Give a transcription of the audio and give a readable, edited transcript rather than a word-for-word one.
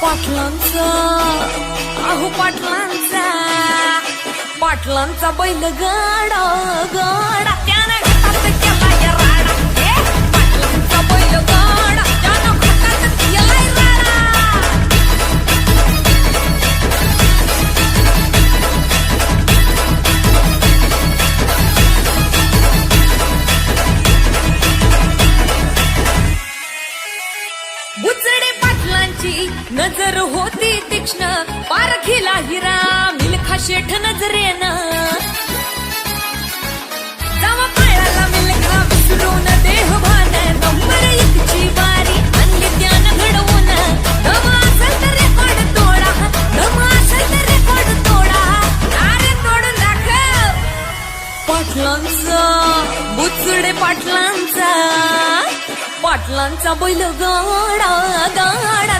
पाटलांचा अहो पाटलांचा पाटलांचा बैल गाडा गाडा त्यानं घातात केला या राडा पाटलांचा बैल गाडा त्यानं घातात केला राडा बुचडे पाटलांची नजर होती तीक्ष्ण पारखीला हिरा मिल्खा शेठ नजरेनं जावा पाळाला मिल्खा विसरून देहभान नंबर एकची बारी आणली त्यानं घडवून दम असेल तर रेकॉर्ड तोडा दम असेल तर रेकॉर्ड तोडा अरे तोडून दाखव पाटलांचा बुचडे पाटलांचा पाटलांचा बैल गाडा गाडा